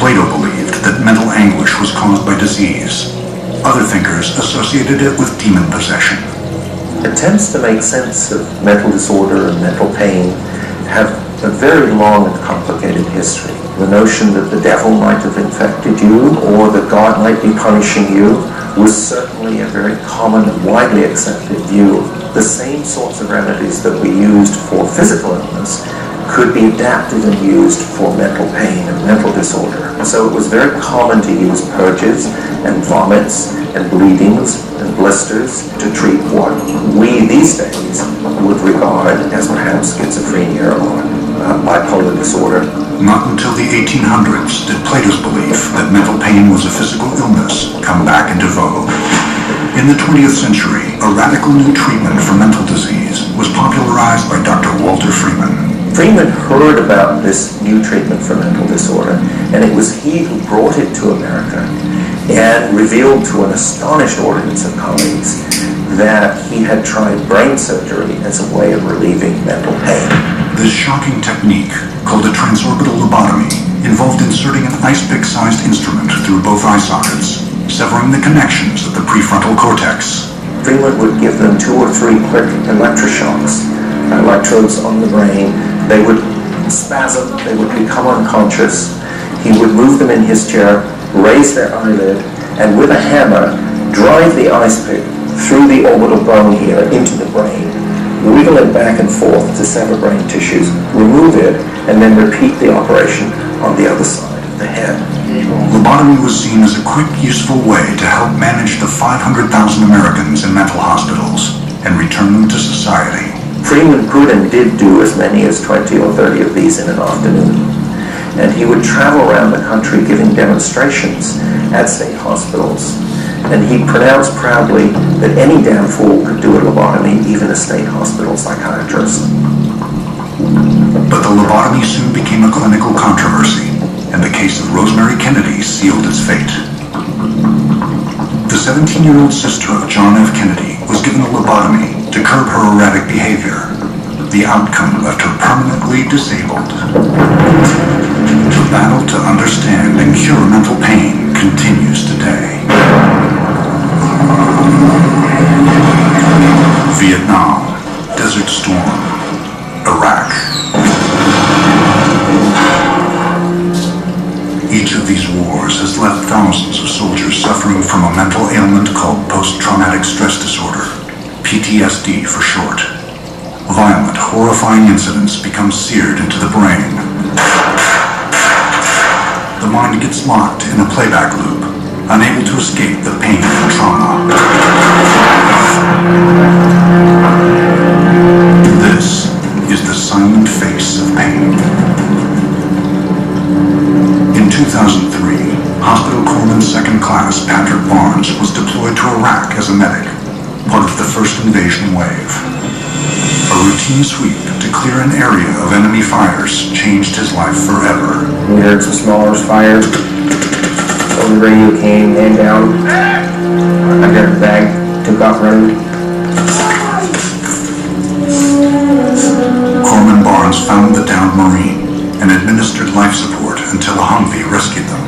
Plato believed that mental anguish was caused by disease. Other thinkers associated it with demon possession. Attempts to make sense of mental disorder and mental pain have a very long and complicated history. The notion that the devil might have infected you or that God might be punishing you was certainly a very common and widely accepted view. The same sorts of remedies that we used for physical illness could be adapted and used for mental pain and mental disorder. So it was very common to use purges and vomits and bleedings and blisters to treat what we these days would regard as perhaps schizophrenia or bipolar disorder. Not until the 1800s did Plato's belief that mental pain was a physical illness come back into vogue. In the 20th century, a radical new treatment for mental disease was popularized by Dr. Walter Freeman. Freeman heard about this new treatment for mental disorder, and it was he who brought it to America and revealed to an astonished audience of colleagues that he had tried brain surgery as a way of relieving mental pain. This shocking technique, called a transorbital lobotomy, involved inserting an ice pick-sized instrument through both eye sockets, severing the connections of the prefrontal cortex. Freeman would give them 2 or 3 quick electroshocks, electrodes on the brain. They would spasm, they would become unconscious. He would move them in his chair, raise their eyelid, and with a hammer, drive the ice pick through the orbital bone here into the brain, wiggle it back and forth to sever brain tissues, remove it, and then repeat the operation on the other side of the head. Lobotomy was seen as a quick, useful way to help manage the 500,000 Americans in mental hospitals and return them to society. Freeman could and did do as many as 20 or 30 of these in an afternoon. And he would travel around the country giving demonstrations at state hospitals. And he pronounced proudly that any damn fool could do a lobotomy, even a state hospital psychiatrist. But the lobotomy soon became a clinical controversy, and the case of Rosemary Kennedy sealed its fate. The 17-year-old sister of John F. Kennedy was given a lobotomy to curb her erratic behavior. The outcome left her permanently disabled. The battle to understand and cure mental pain continues today. Vietnam, Desert Storm, Iraq. Each of these wars has left thousands of soldiers suffering from a mental ailment called post-traumatic stress disorder, PTSD for short. Violent, horrifying incidents become seared into the brain. The mind gets locked in a playback loop, unable to escape the pain and trauma. This is the silent face of pain. In 2003, Hospital Corpsman Second Class Patrick Barnes was deployed to Iraq as a medic, part of the first invasion wave. A routine sweep to clear an area of enemy fighters changed his life forever. We heard some small arms fired. The radio came, man down. I grabbed the bag, took off running. Corpsman Barnes found the downed Marine and administered life support until a Humvee rescued them.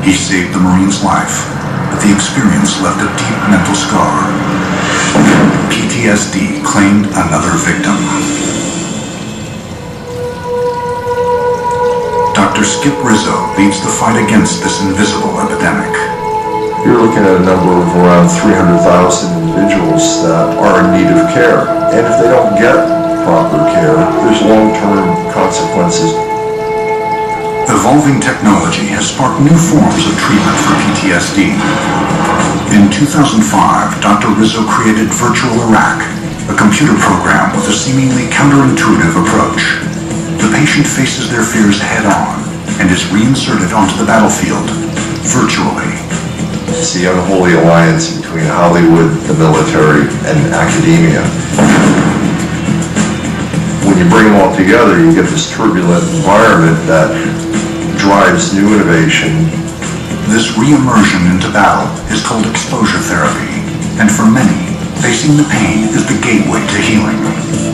He saved the Marine's life, but the experience left a deep mental scar. PTSD claimed another victim. Dr. Skip Rizzo leads the fight against this invisible epidemic. You're looking at a number of around 300,000 individuals that are in need of care. And if they don't get proper care, there's long-term consequences. Evolving technology has sparked new forms of treatment for PTSD. In 2005, Dr. Rizzo created Virtual Iraq, a computer program with a seemingly counterintuitive approach. The patient faces their fears head-on and is reinserted onto the battlefield, virtually. It's the unholy alliance between Hollywood, the military, and academia. When you bring them all together, you get this turbulent environment that drives new innovation. This re-immersion into battle is called exposure therapy, and for many, facing the pain is the gateway to healing.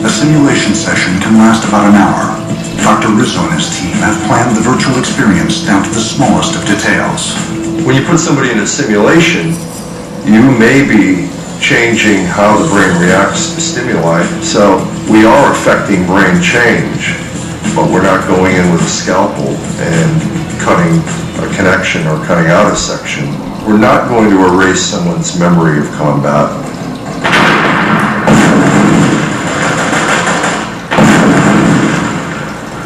A simulation session can last about an hour, Dr. Rizzo and his team have planned the virtual experience down to the smallest of details. When you put somebody in a simulation, you may be changing how the brain reacts to stimuli. So we are affecting brain change, but we're not going in with a scalpel and cutting a connection or cutting out a section. We're not going to erase someone's memory of combat.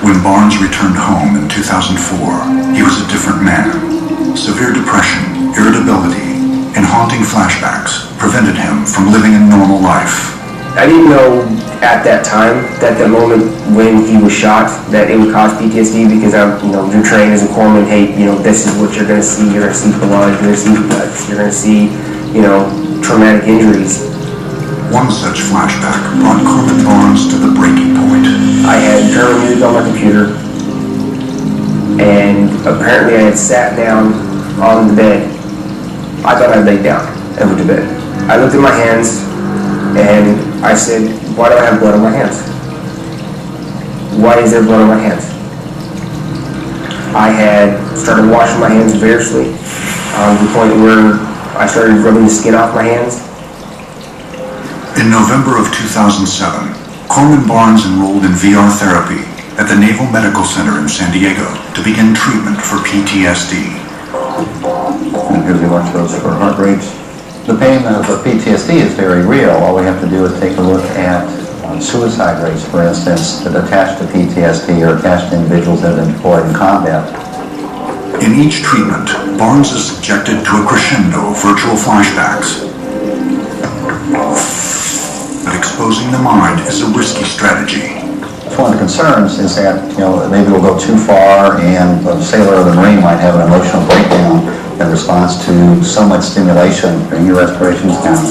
When Barnes returned home in 2004, he was a different man. Severe depression, irritability, and haunting flashbacks prevented him from living a normal life. I didn't know at that time, at that moment when he was shot, that it would cause PTSD because you're trained as a corpsman. Hey, this is what you're going to see. You're going to see blood. You're going to see guts. You're going to see, traumatic injuries. One such flashback brought Corman Barnes to the breaking point. I had German music on my computer, and apparently I had sat down on the bed. I thought I laid down and went to bed. I looked at my hands, and I said, why do I have blood on my hands? Why is there blood on my hands? I had started washing my hands vigorously, to the point where I started rubbing the skin off my hands. In November of 2007, Corman Barnes enrolled in VR therapy at the Naval Medical Center in San Diego to begin treatment for PTSD. And here's the electrodes for heart rates. The pain of the PTSD is very real. All we have to do is take a look at suicide rates, for instance, that attach to PTSD or attach to individuals that have been deployed in combat. In each treatment, Barnes is subjected to a crescendo of virtual flashbacks. But exposing the mind is a risky strategy. One of the concerns is that, maybe we'll go too far and a sailor or the Marine might have an emotional breakdown in response to so much stimulation. Bring your respirations down.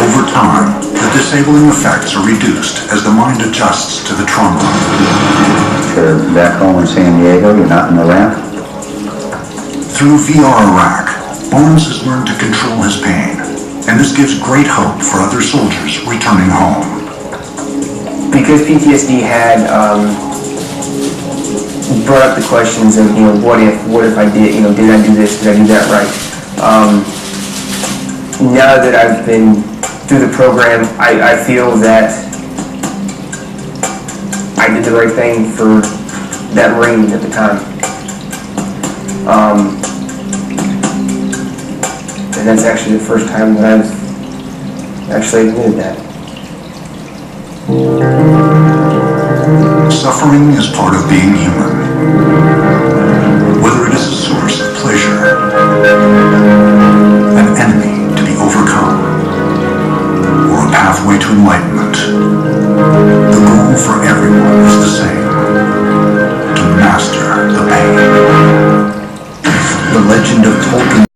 Over time, the disabling effects are reduced as the mind adjusts to the trauma. If you're back home in San Diego, you're not in Iraq. Through VR Iraq, Barnes has learned to control his pain, and this gives great hope for other soldiers returning home. Because PTSD had brought up the questions of, what if I did, did I do this, did I do that right? Now that I've been through the program, I feel that I did the right thing for that Marine at the time. And that's actually the first time that I've actually admitted that. Suffering is part of being human. Whether it is a source of pleasure, an enemy to be overcome, or a pathway to enlightenment, the goal for everyone is the same.